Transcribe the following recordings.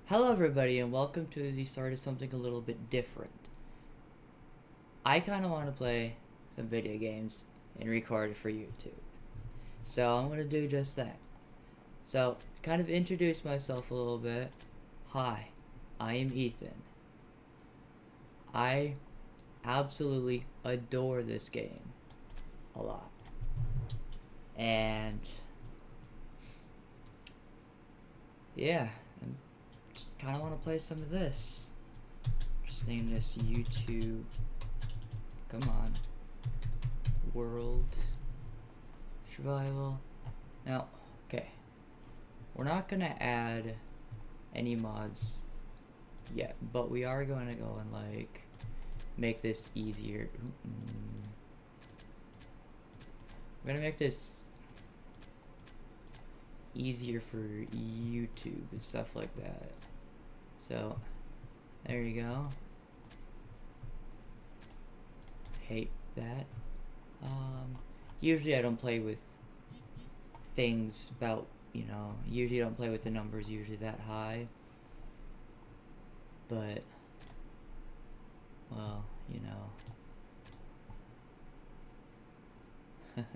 Hello everybody and welcome to the start of something a little bit different. I kind of want to play some video games and record it for YouTube. So I'm going to do just that. So, kind of introduce myself a little bit. Hi, I am Ethan. I absolutely adore this game a lot. And yeah, I just kind of want to play some of this. Just name this YouTube. Come on. World Survival. Now, okay. We're not gonna add any mods yet, but we are going to go and like make this easier. We're gonna make this easier for YouTube and stuff like that. So, there you go. Hate that. Usually I don't play with things about, usually I don't play with the numbers usually that high. But, well, Okay.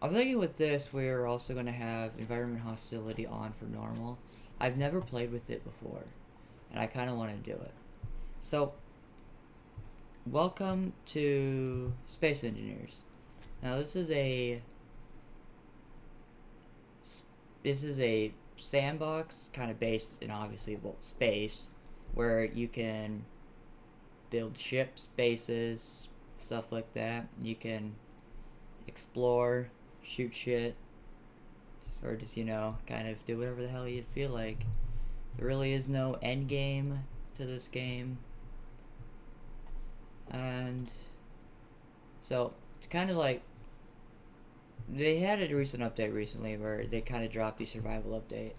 I'm thinking with this, we're also going to have environment hostility on for normal. I've never played with it before, and I kind of want to do it. So, welcome to Space Engineers. Now, this is a sandbox kind of based in obviously space, where you can build ships, bases, stuff like that. You can explore, shoot shit, or just kind of do whatever the hell you'd feel like. There really is no end game to this game, and so it's kind of like they had a recent update recently where they kind of dropped the survival update,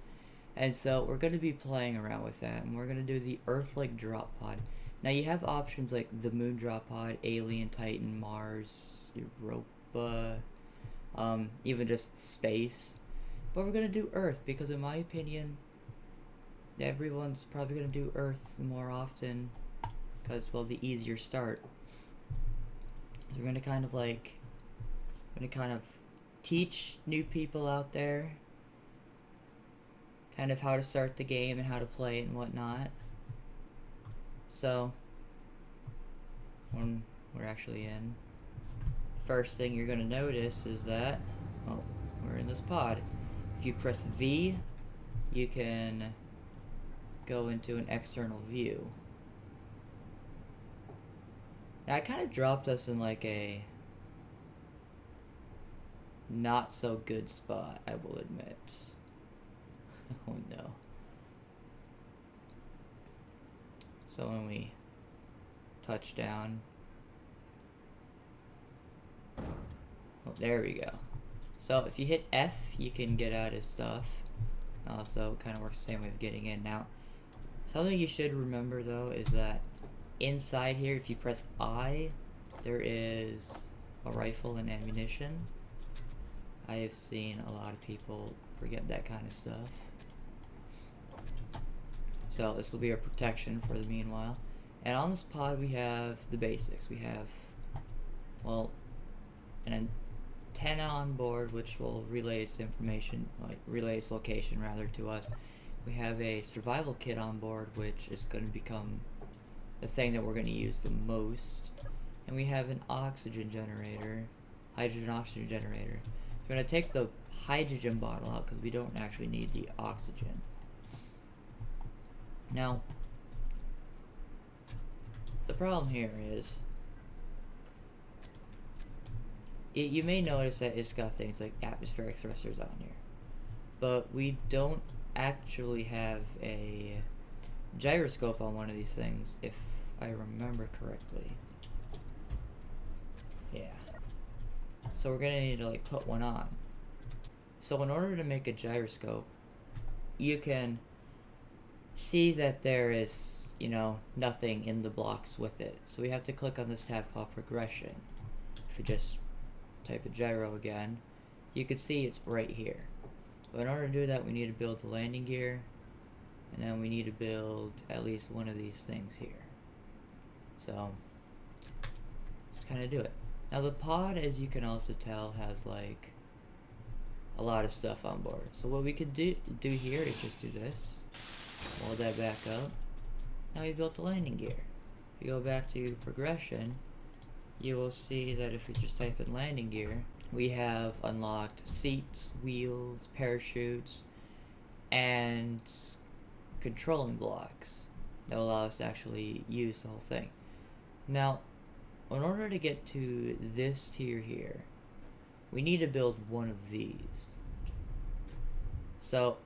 and so we're going to be playing around with that, and we're going to do the Earth-like drop pod. Now you have options like the Moon drop pod, Alien, Titan, Mars, Europa, even just space. But we're going to do Earth because in my opinion, everyone's probably going to do Earth more often because, well, the easier start. So we're going to kind of teach new people out there kind of how to start the game and how to play it and whatnot. So, when we're actually in, first thing you're going to notice is that, well, we're in this pod. If you press V, you can go into an external view. Now, it kind of dropped us in like a not so good spot, I will admit. Oh no. So when we touch down, oh, there we go. So if you hit F, you can get out of stuff. Also, kind of works the same way of getting in. Now, something you should remember though is that inside here, if you press I, there is a rifle and ammunition. I have seen a lot of people forget that kind of stuff. So this will be our protection for the meanwhile. And on this pod we have the basics. We have, well, an antenna on board which will relay its information, relay its location rather to us. We have a survival kit on board which is going to become the thing that we're going to use the most. And we have an oxygen generator, hydrogen oxygen generator. We're going to take the hydrogen bottle out because we don't actually need the oxygen. Now, the problem here is, you may notice that it's got things like atmospheric thrusters on here, but we don't actually have a gyroscope on one of these things, if I remember correctly. Yeah. So we're gonna need to like put one on. So in order to make a gyroscope, you can see that there is, nothing in the blocks with it. So we have to click on this tab called progression. If you just type a gyro again, you can see it's right here. But in order to do that, we need to build the landing gear, and then we need to build at least one of these things here. So just kind of do it. Now the pod, as you can also tell, has like a lot of stuff on board. So what we could do here is just do this, hold that back up. Now we built the landing gear. If you go back to progression, you will see that if you just type in landing gear, we have unlocked seats, wheels, parachutes, and controlling blocks that will allow us to actually use the whole thing. Now, in order to get to this tier here, we need to build one of these. So,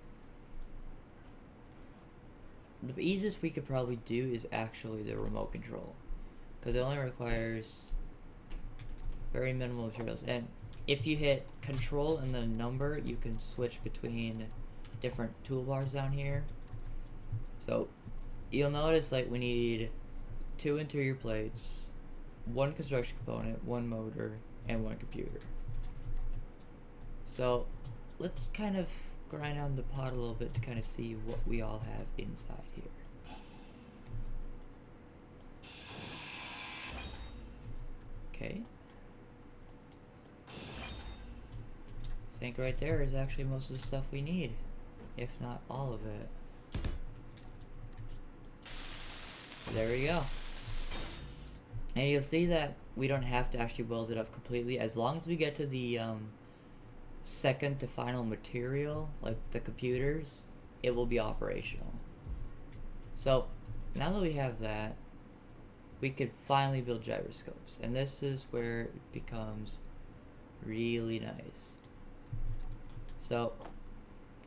the easiest we could probably do is actually the remote control, because it only requires very minimal materials. And if you hit control and the number, you can switch between different toolbars down here. So you'll notice like we need 2 interior plates, 1 construction component, 1 motor, and 1 computer. So let's kind of grind on the pod a little bit to kind of see what we all have inside here. Okay. I think right there is actually most of the stuff we need, if not all of it. There we go. And you'll see that we don't have to actually weld it up completely. As long as we get to the second to final material, like the computers, it will be operational. So now that we have that, we could finally build gyroscopes. And this is where it becomes really nice. So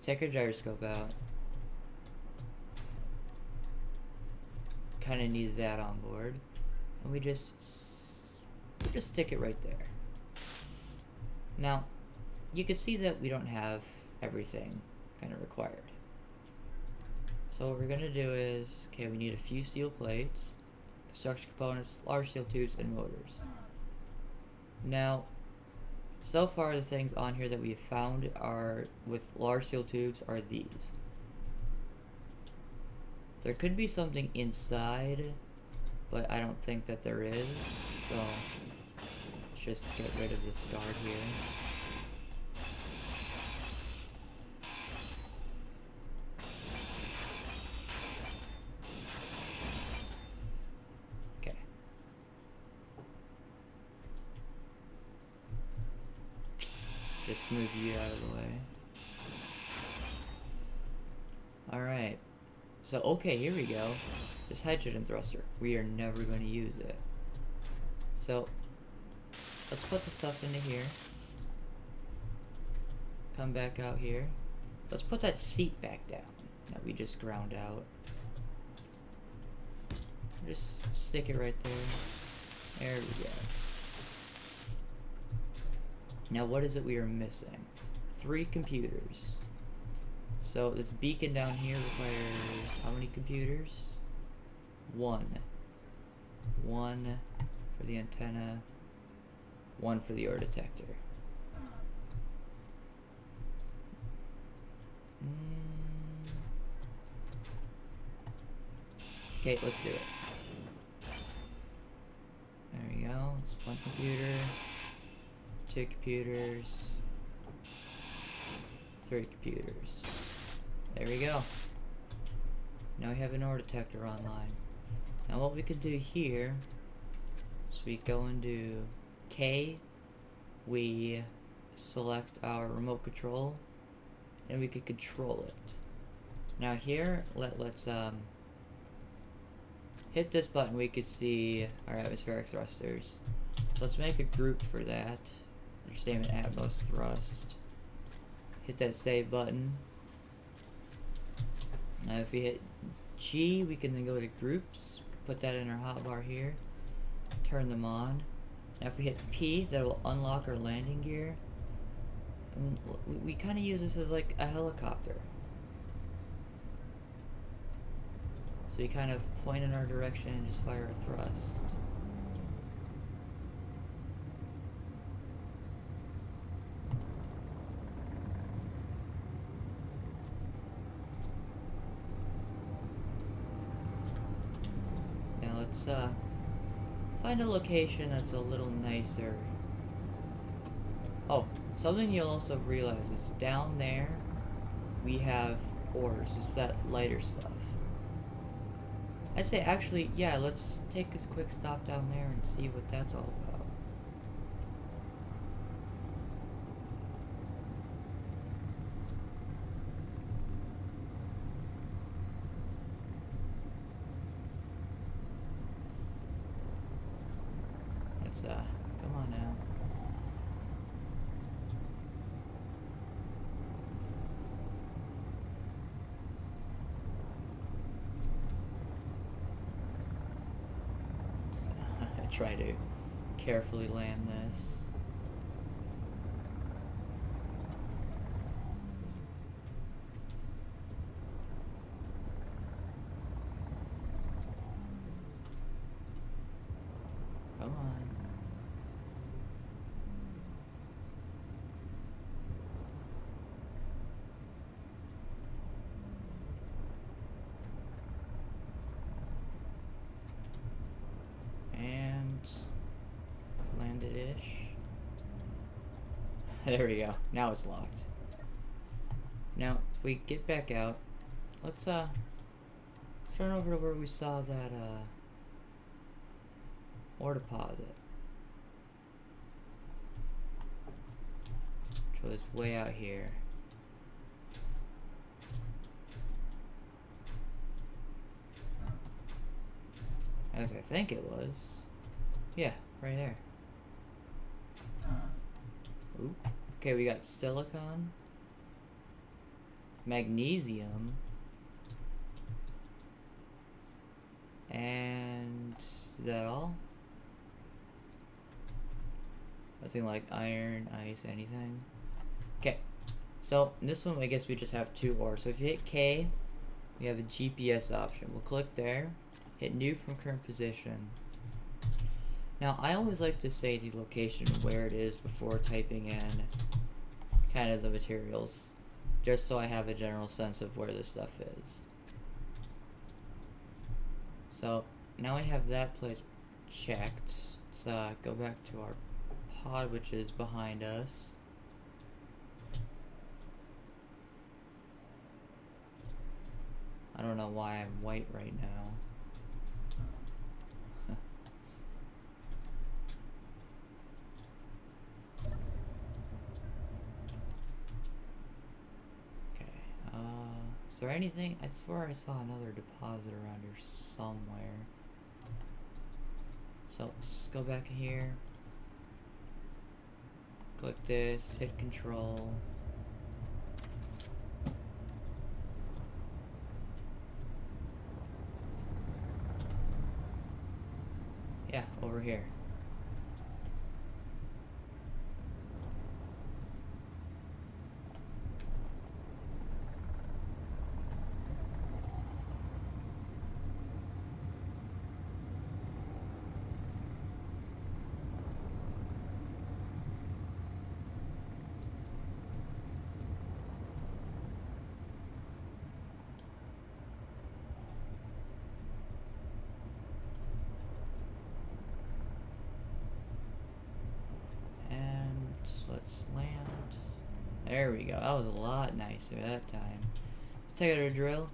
take our gyroscope out. Kind of need that on board, and we just stick it right there. Now you can see that we don't have everything kind of required. So what we're gonna do is, okay, we need a few steel plates, construction components, large steel tubes, and motors. Now, so far the things on here that we have found are with large steel tubes are these. There could be something inside, but I don't think that there is, so let's just get rid of this guard here. Okay. Just move you out of the way. Alright. So, okay, here we go. This hydrogen thruster. We are never going to use it. So, let's put the stuff into here. Come back out here. Let's put that seat back down that we just ground out. Just stick it right there. There we go. Now, what is it we are missing? 3 computers. So this beacon down here requires how many computers? 1. 1 for the antenna, 1 for the ore detector. Okay, let's do it. There we go. It's 1 computer, 2 computers, 3 computers. There we go. Now we have an ore detector online. Now what we could do here is we go into K, we select our remote control, and we could control it. Now here, let's hit this button, we could see our atmospheric thrusters. So let's make a group for that. Just name it Atmos Thrust. Hit that save button. Now if we hit G, we can then go to groups, put that in our hotbar here, turn them on. Now if we hit P, that will unlock our landing gear. And we kind of use this as like a helicopter. So you kind of point in our direction and just fire a thrust. Now let's find a location that's a little nicer. Oh, something you'll also realize is down there we have ores, just that lighter stuff. I'd say actually, yeah, let's take a quick stop down there and see what that's all about. Let's come on now. Try to carefully land this. Come on. And landed-ish. There we go. Now it's locked. Now, if we get back out, let's run over to where we saw that ore deposit, which was way out here. As I think it was. Yeah, right there. Oop. Okay, we got silicon, magnesium, and is that all? Nothing like iron, ice, anything. Okay, so in this one I guess we just have 2 ores. So if you hit K, we have a GPS option. We'll click there, hit new from current position. Now I always like to say the location where it is before typing in kind of the materials, just so I have a general sense of where this stuff is. So now we have that place checked. Let's go back to our pod, which is behind us. I don't know why I'm white right now. Is there anything? I swear I saw another deposit around here somewhere. So let's go back here. Click this, hit control. Yeah, over here. Let's land. There we go. That was a lot nicer that time. Let's take out our drill.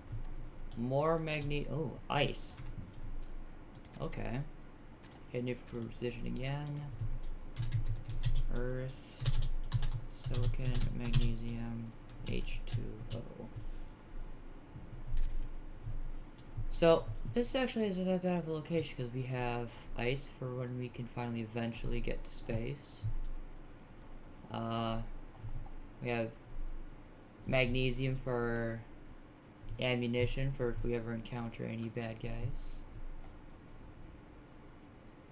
More magne. Oh, ice. Okay. Hit new position again. Earth. Silicon. Magnesium. H2O. So, this actually isn't that bad of a location because we have ice for when we can finally eventually get to space. We have magnesium for ammunition for if we ever encounter any bad guys.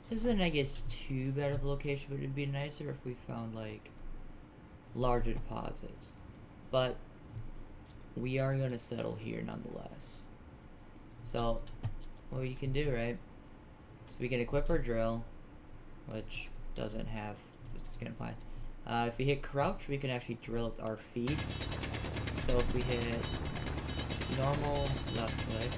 This isn't, I guess, too bad of a location, but it'd be nicer if we found, like, larger deposits. But we are going to settle here nonetheless. So, what you can do, right, is we can equip our drill, which doesn't have, it's gonna find. If we hit crouch, we can actually drill at our feet. So if we hit normal left click,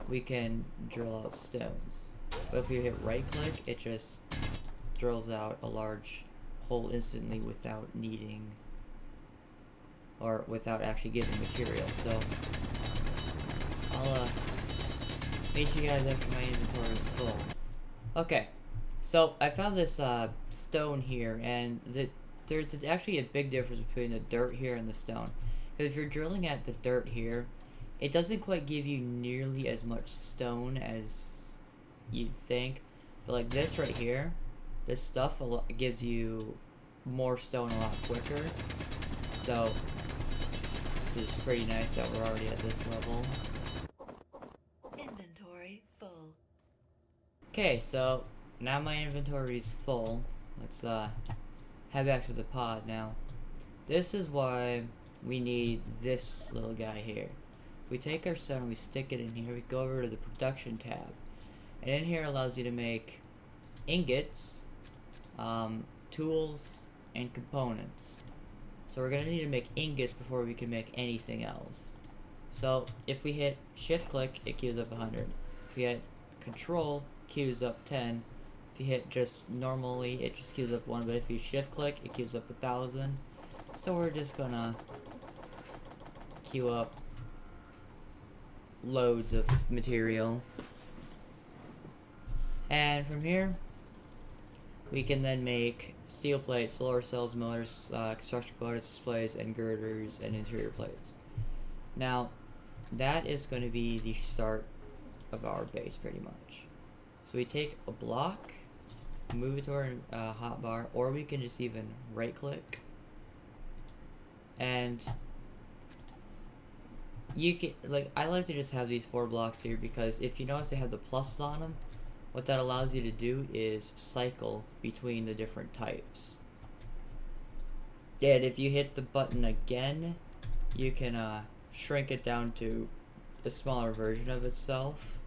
we can drill out stones. But if we hit right click, it just drills out a large hole instantly without needing, or without actually giving material. So I'll meet you guys after my inventory is full. Okay, so I found this stone here, and there's actually a big difference between the dirt here and the stone. Because if you're drilling at the dirt here, it doesn't quite give you nearly as much stone as you'd think. But like this right here, this stuff gives you more stone a lot quicker. So this is pretty nice that we're already at this level. Inventory full. Okay, so now my inventory is full. Let's head back to the pod now. This is why we need this little guy here. If we take our stone and we stick it in here, we go over to the production tab. And in here allows you to make ingots, tools, and components. So we're going to need to make ingots before we can make anything else. So if we hit shift click, it queues up 100. If we hit control, queues up 10. If you hit just normally, it just queues up 1, but if you shift click, it queues up 1,000. So we're just gonna queue up loads of material. And from here, we can then make steel plates, solar cells, motors, construction components, displays, and girders, and interior plates. Now, that is going to be the start of our base, pretty much. So we take a block, move it to our hotbar, or we can just even right-click, and you can, like, I like to just have these 4 blocks here because if you notice they have the pluses on them, what that allows you to do is cycle between the different types. And if you hit the button again, you can shrink it down to a smaller version of itself.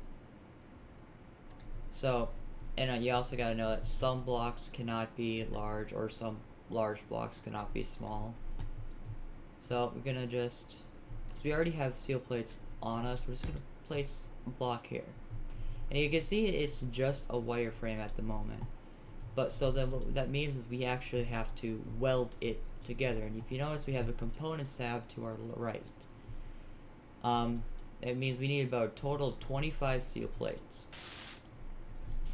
So, and you also gotta know that some blocks cannot be large, or some large blocks cannot be small. So we're gonna just, because we already have steel plates on us, we're just gonna place a block here. And you can see it's just a wireframe at the moment. But so then what that means is we actually have to weld it together. And if you notice, we have a components tab to our right. It means we need about a total of 25 steel plates.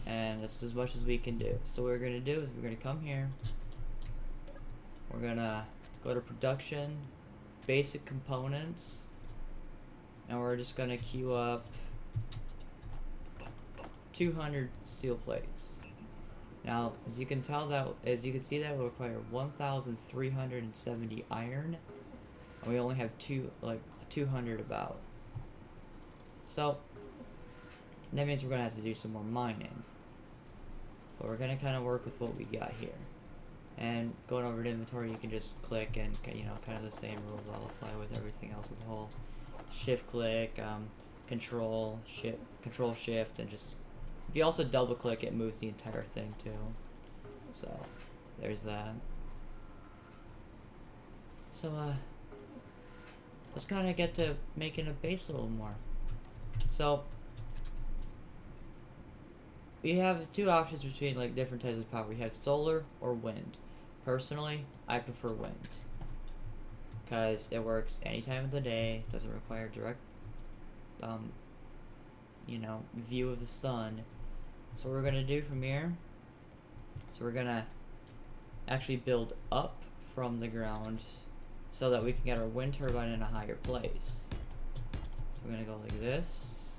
And that's as much as we can do. So what we're going to do is we're going to come here. We're going to go to production, basic components. And we're just going to queue up 200 steel plates. Now, as you can see, that will require 1,370 iron, and we only have 200 about. So that means we're gonna have to do some more mining. But we're gonna kind of work with what we got here. And going over to inventory, you can just click, and kind of the same rules all apply with everything else with the whole shift click, control shift, and just. If you also double click, it moves the entire thing too. So, there's that. So, let's kind of get to making a base a little more. So, we have 2 options between like different types of power. We have solar or wind. Personally, I prefer wind. Because it works any time of the day, doesn't require direct, view of the sun. So what we're going to do from here, so we're going to actually build up from the ground so that we can get our wind turbine in a higher place. So we're going to go like this,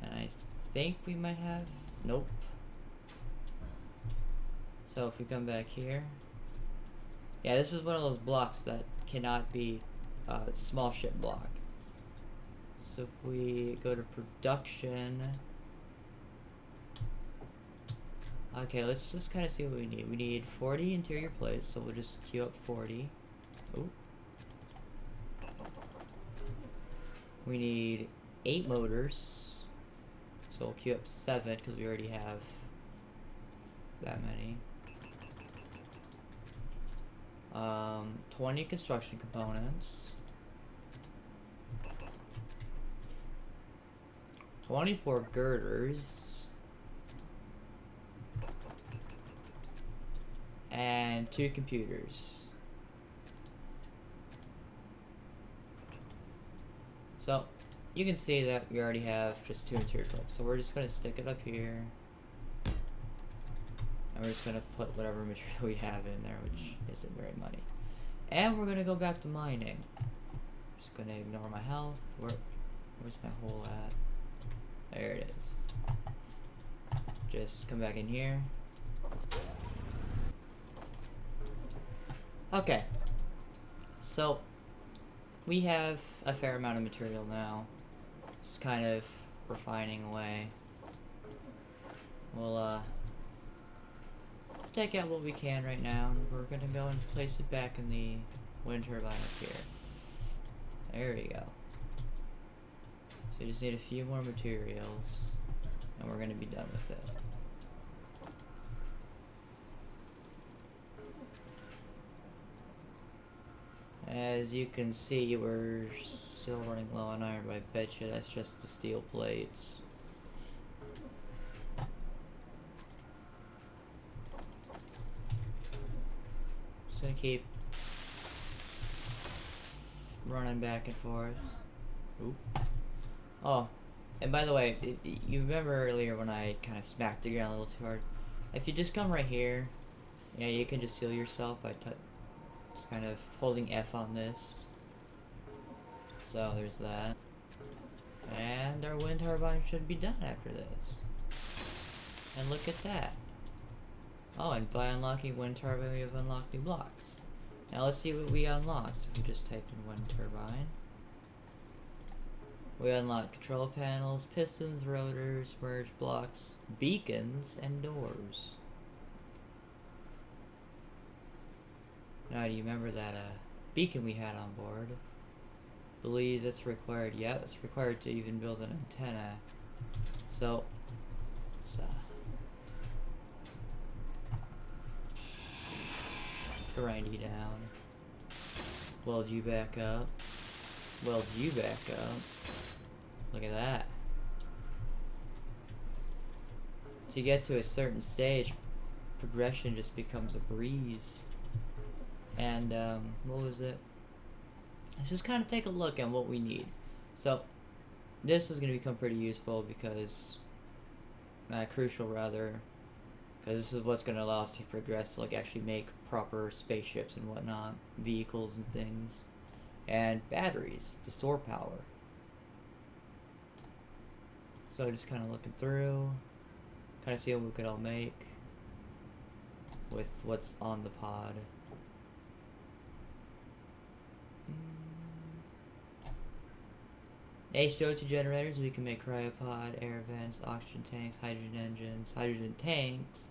and I think we might have, nope. So if we come back here, yeah, this is one of those blocks that cannot be a small ship block. So if we go to production, okay, let's just kind of see what we need. We need 40 interior plates, so we'll just queue up 40. Ooh. We need 8 motors. So we'll queue up 7 because we already have that many. 20 construction components. 24 girders. And 2 computers. So, you can see that we already have just 2 interior plates. So we're just going to stick it up here. And we're just going to put whatever material we have in there, which isn't very many. And we're going to go back to mining. Just going to ignore my health. Where's my hole at? There it is. Just come back in here. Okay. So, we have a fair amount of material now. Just kind of refining away. We'll take out what we can right now, and we're gonna go and place it back in the wind turbine up here. There we go. So we just need a few more materials, and we're gonna be done with it. As you can see, we're still running low on iron, but I bet you that's just the steel plates. Just gonna keep running back and forth. Oop. Oh, and by the way, you remember earlier when I kind of smacked the ground a little too hard? If you just come right here, yeah, you can just heal yourself by just kind of holding F on this. So there's that. And our wind turbine should be done after this. And look at that. Oh, and by unlocking wind turbine, we have unlocked new blocks. Now let's see what we unlocked. If you just type in wind turbine. We unlock control panels, pistons, rotors, merge blocks, beacons, and doors. Now, do you remember that beacon we had on board? Believes it's required. Yeah, it's required to even build an antenna. So, let's grind you down. Weld you back up. Weld you back up. Look at that. To get to a certain stage, progression just becomes a breeze. And, what was it? Let's just kind of take a look at what we need. So, this is going to become pretty useful because, crucial rather, because this is what's going to allow us to progress to, like, actually make proper spaceships and whatnot, vehicles and things, and batteries to store power. So, just kind of looking through, kind of see what we could all make with what's on the pod. H2O2 generators, we can make cryopod, air vents, oxygen tanks, hydrogen engines, hydrogen tanks.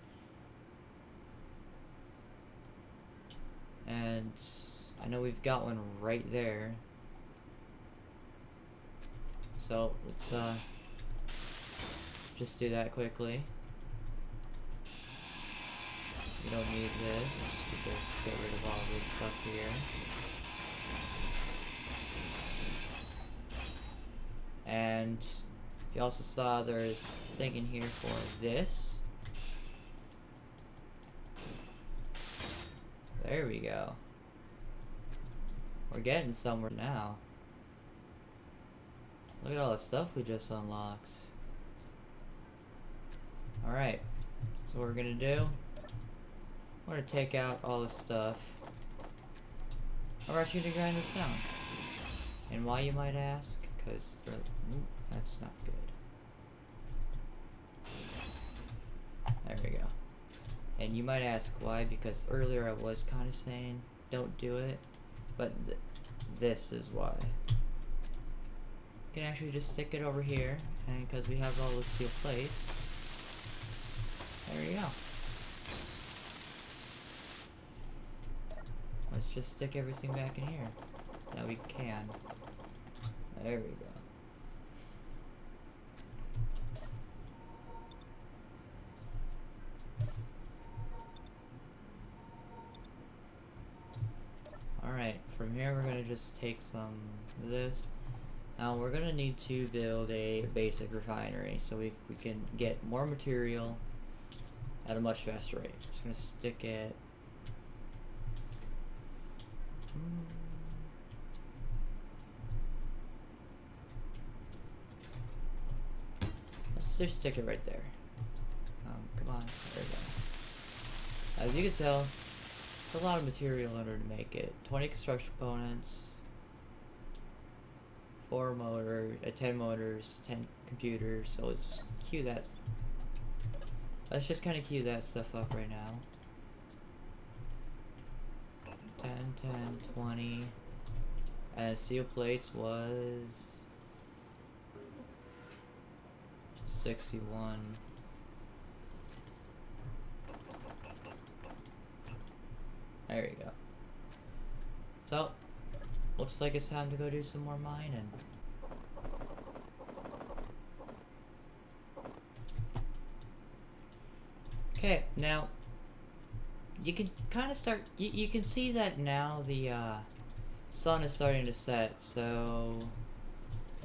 And I know we've got one right there. So let's just do that quickly. We don't need this. We just get rid of all this stuff here. And if you also saw, there's a thing in here for this. There we go. We're getting somewhere now. Look at all the stuff we just unlocked. Alright, so what we're gonna do, we're gonna take out all this stuff. We're actually gonna grind this down. And why, you might ask? Because that's not good. There we go. And you might ask why, because earlier I was kind of saying don't do it, but this is why. You can actually just stick it over here, and because we have all the steel plates, there you go. Let's just stick everything back in here that we can. There we go. here we're gonna just take some of this. Now we're gonna need to build a basic refinery so we can get more material at a much faster rate. Just gonna stick it. Let's just stick it right there. Come on, there we go. As you can tell, it's a lot of material in order to make it. 20 construction components, 4 motors, 10 motors, 10 computers. So let's queue that. Let's just kind of queue that stuff up right now. 10, 10, 20. And steel plates was 61. There you go. So, looks like it's time to go do some more mining. Okay, now you can kind of start. You can see that now the sun is starting to set, so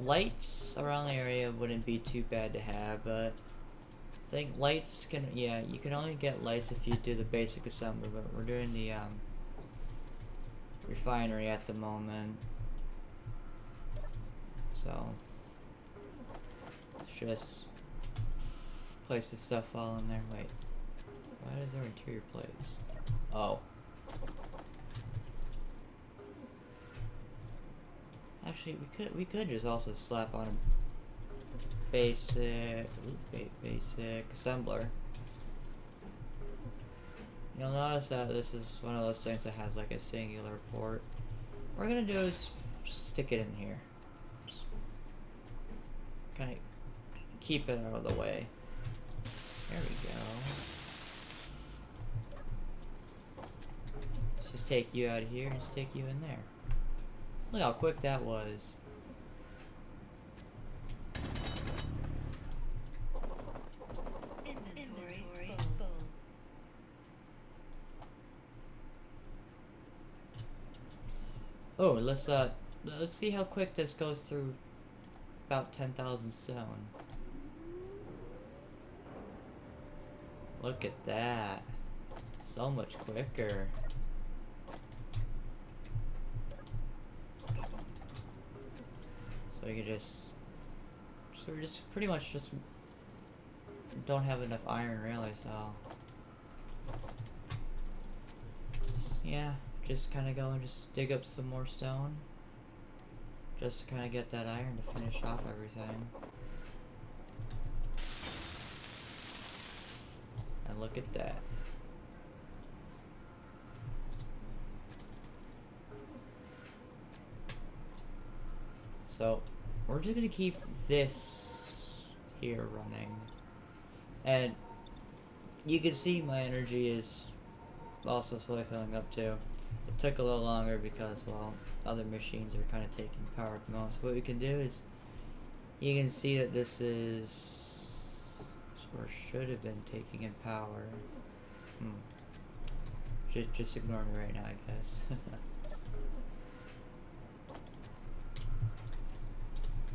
lights around the area wouldn't be too bad to have, but I think lights can, yeah, you can only get lights if you do the basic assembly, but we're doing the refinery at the moment. So let's just place this stuff all in there. Wait, why is there interior plates? Oh. Actually, we could just also slap on a basic assembler. You'll notice that this is one of those things that has like a singular port. What we're gonna do is stick it in here. Kind of keep it out of the way. There we go. Let's just take you out of here and stick you in there. Look how quick that was. Inventory full. Oh, let's see how quick this goes through about 10,000 stone. Look at that. So much quicker. So we can just, so we're just pretty much just don't have enough iron really, so yeah, just kind of go and just dig up some more stone just to kind of get that iron to finish off everything. And look at that. So we're just gonna keep this here running, and you can see my energy is also slowly filling up too. It took a little longer because, well, other machines are kind of taking power at the moment. So what we can do is, you can see that this is, or should have been taking in power. Just ignore me right now, I guess.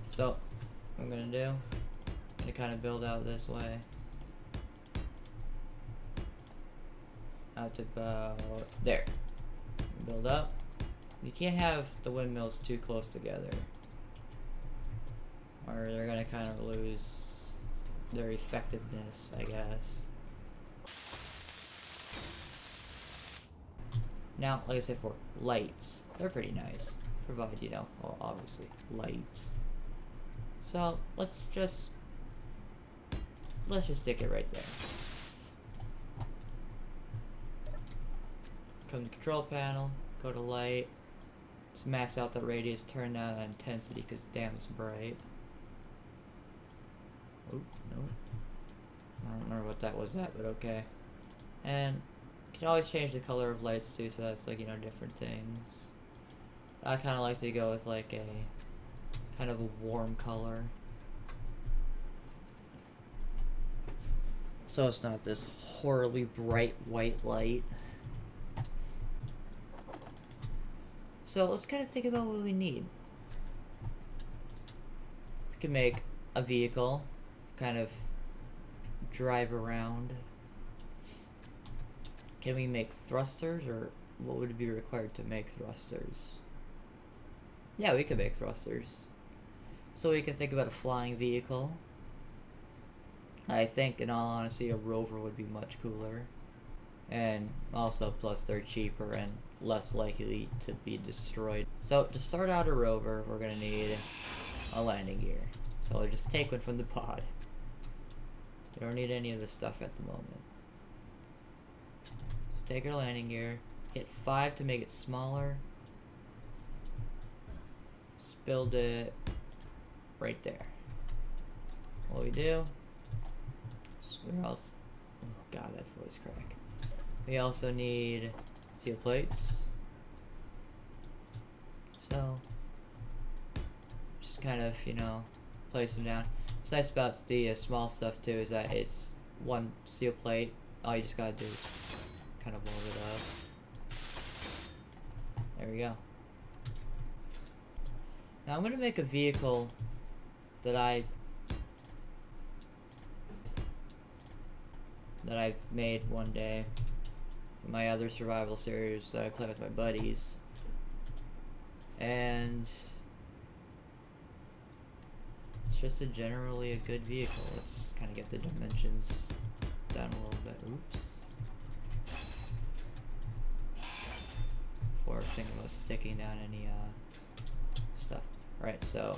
So, what I'm gonna do, I'm gonna kind of build out this way. Out to about there. Build up. You can't have the windmills too close together, or they're gonna kind of lose their effectiveness, I guess. Now, like I said, for lights, they're pretty nice. Provide, you know, well, obviously, lights. So let's just stick it right there. Come to control panel, go to light. Let's max out the radius, turn down intensity because damn it's bright. Oh, no. I don't remember what that was at, but okay. And you can always change the color of lights too, so that's like, you know, different things. I kind of like to go with like a kind of a warm color, so it's not this horribly bright white light. So let's kind of think about what we need. We can make a vehicle, kind of drive around. Can we make thrusters, or what would be required to make thrusters? Yeah, we could make thrusters. So we can think about a flying vehicle. I think, in all honesty, a rover would be much cooler. And also, plus they're cheaper and less likely to be destroyed. So to start out a rover, we're gonna need a landing gear. So we'll just take one from the pod. We don't need any of this stuff at the moment. So take our landing gear, hit 5 to make it smaller. Just build it right there. What we do, we also, oh god, that voice crack. We also need steel plates. So just kind of, you know, place them down. What's nice about the small stuff too is that it's one steel plate. All you just gotta do is kind of weld it up. There we go. Now I'm gonna make a vehicle that I've made one day in my other survival series that I play with my buddies. And it's just generally a good vehicle. Let's kind of get the dimensions down a little bit. Oops. Before thinking about sticking down any stuff. Alright, so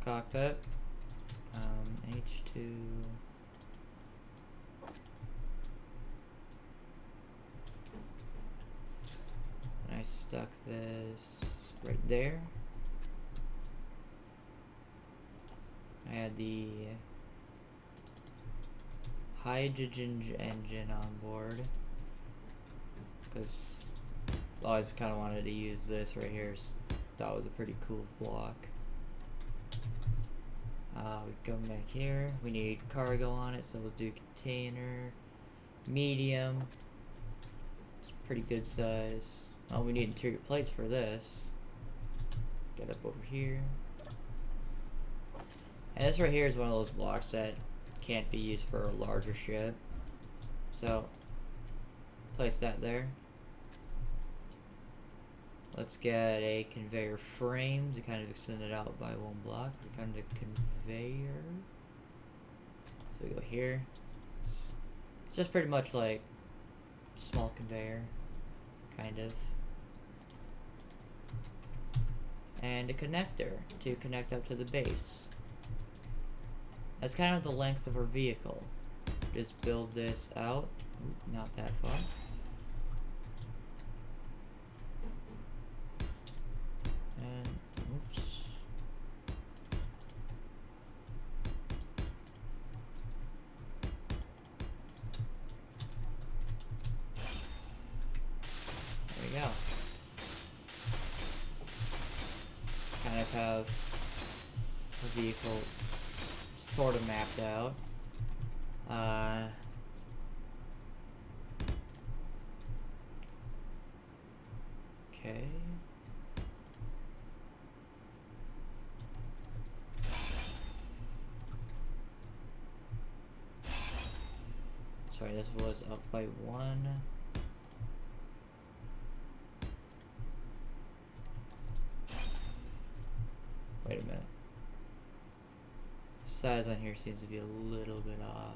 cockpit. H2. I stuck this right there. I had the hydrogen engine on board because I always kind of wanted to use this right here. That was a pretty cool block. We come back here. We need cargo on it, so we'll do container, medium. It's pretty good size. Oh, we need interior plates for this. Get up over here. And this right here is one of those blocks that can't be used for a larger ship. So, place that there. Let's get a conveyor frame to kind of extend it out by one block. We kind of conveyor. So we go here. It's just pretty much like a small conveyor, kind of. And a connector to connect up to the base. That's kind of the length of our vehicle. Just build this out. Ooh, not that far. And oops. There we go. Kind of have the vehicle sort of mapped out. Okay. Sorry, this was up by 1. Wait a minute. Size on here seems to be a little bit off.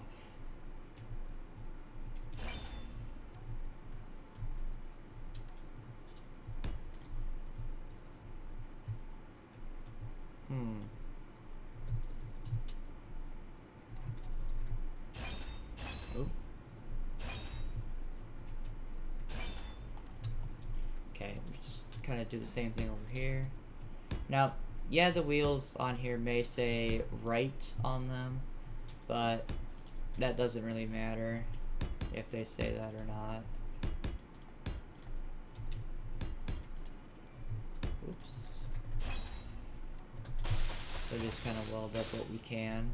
Oh. Okay, just kind of do the same thing over here. Now, yeah, the wheels on here may say right on them, but that doesn't really matter if they say that or not. Oops. So just kind of weld up what we can.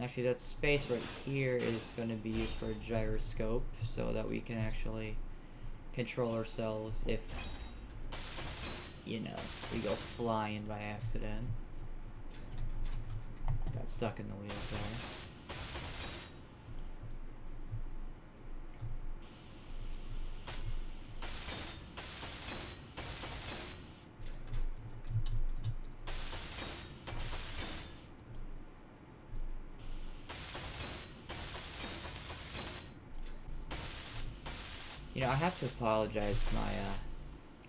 Actually, that space right here is going to be used for a gyroscope so that we can actually control ourselves if, you know, we go flying by accident. Got stuck in the wheels there. You know, I have to apologize. My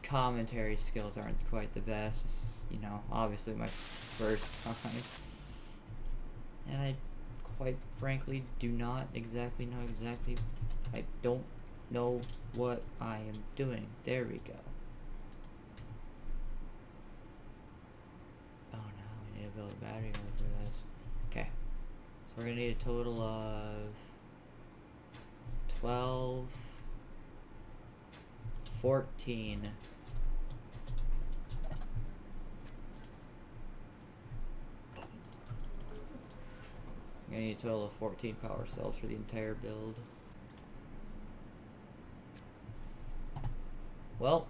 commentary skills aren't quite the best. It's, you know, obviously my first time. And I, quite frankly, do not exactly know I don't know what I am doing. There we go. Oh no, we need to build a battery mode for this. Okay. So we're gonna need a total of 12, 14. I'm gonna need a total of 14 power cells for the entire build. Well,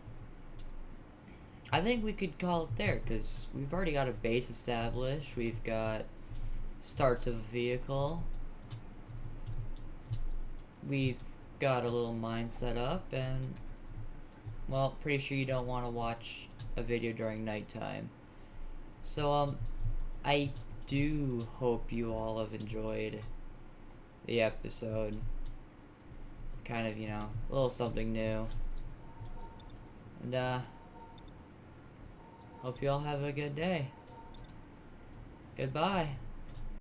I think we could call it there, because we've already got a base established. We've got starts of a vehicle. We've got a little mine set up, and, well, pretty sure you don't want to watch a video during nighttime. So, I do hope you all have enjoyed the episode. Kind of, you know, a little something new. And, hope you all have a good day. Goodbye.